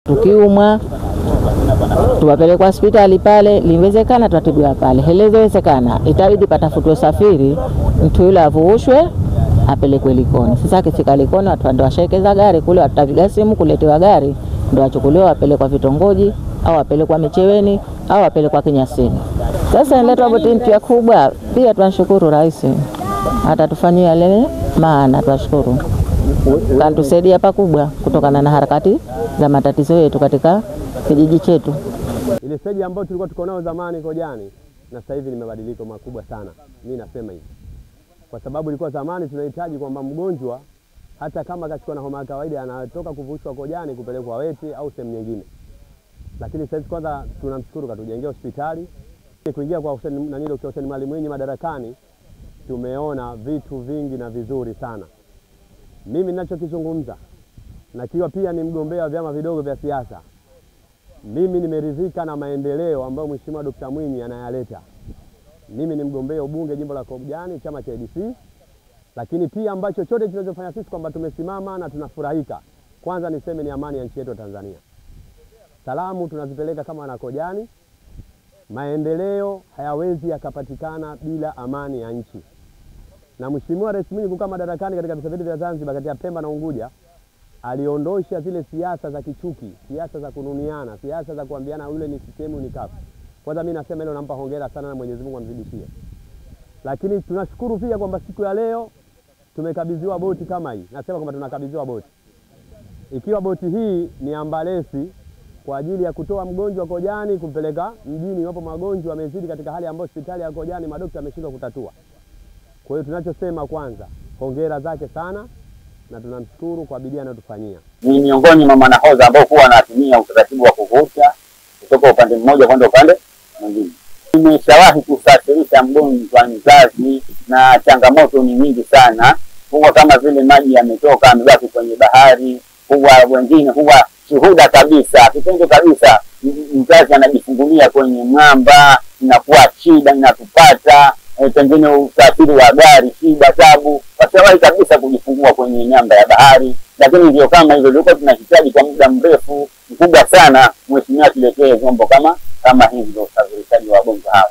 Tukiumwa tuwapeleke hospitali pale, liwezekana tutatibiwa pale. Helezewezekana itabidi patafutwe usafiri, mtu yule avushwe apelekwe Likoni. Sasa akifika Likoni watu ndio washekeza gari kule, watapiga simu kuletewa gari, ndio achukuliwa wapelekwa vitongoji au wapelekwa Micheweni au wapelekwa Kinyasini. Sasa ndio boti mpya kubwa. Pia tunashukuru rais atatufanyia leo, maana tunashukuru kantusaidia pakubwa kutokana na harakati za matatizo yetu katika kijiji chetu. Ile stage ambayo tulikuwa tuko nao zamani Kojani na sasa hivi ni mabadiliko makubwa sana. Mimi nasema hivi kwa sababu ilikuwa zamani tunahitaji kwamba mgonjwa hata kama kachukua na homa ya kawaida anatoka kuvushwa Kojani kupelekwa Wete au sehemu nyingine. Lakini sasa kwanza tunamshukuru katujengea hospitali. Kuingia kwa Hussein Mwalimu Mwinyi madarakani tumeona vitu vingi na vizuri sana. Mimi ninachokizungumza na kiwa pia ni mgombea wa vyama vidogo vya siasa, mimi nimeridhika na maendeleo ambayo Mheshimiwa Dr. Mwinyi anayaleta. Mimi ni mgombea ubunge jimbo la Kojani chama cha ADC, lakini pia ambacho chote tunachofanya sisi kwamba tumesimama na tunafurahika. Kwanza niseme ni amani ya nchi yetu Tanzania. Salamu tunazipeleka kama wana Kojani. Maendeleo hayawezi yakapatikana bila amani ya nchi. Na Mheshimiwa Rais Mwinyi kukaa madarakani katika visiwa vya Zanzibar kati ya Pemba na Unguja aliondosha zile siasa za kichuki, siasa za kununiana, siasa za kuambiana yule ni CCM ni kafu. Kwanza mimi nasema hilo nampa hongera sana na Mwenyezi Mungu amzidishie. Lakini tunashukuru pia kwamba siku ya leo tumekabidhiwa boti kama hii. Nasema kwamba tunakabidhiwa boti. Ikiwa boti hii ni ambalesi kwa ajili ya kutoa mgonjwa Kojani kumpeleka mjini wapo magonjwa yamezidi katika hali ambayo hospitali ya Kojani madaktari wameshindwa kutatua. Kwa hiyo tunachosema kwanza hongera zake sana na tunamshukuru kwa bidii anayotufanyia. Ni miongoni mwa manahodha ambao huwa wanatumia utaratibu wa kuvusha kutoka upande mmoja kwenda upande mwingine. Nimeshawahi kusafirisha mgonjwa mzazi na changamoto ni nyingi sana. Huwa kama vile maji yametoka yamebaki kwenye bahari, huwa wengine huwa shuhuda kabisa, kitendo kabisa mzazi anajifungulia kwenye mwamba, inakuwa shida inatupata, pengine usafiri wa gari shida tabu, washawahi kabisa kujifungua kwenye nyamba ya bahari. Lakini ndio kama hivyo tulikuwa tunahitaji kwa muda mrefu mkubwa sana Mheshimiwa tuletee vyombo kama hivi ndio usafirishaji wa wagonjwa hawa.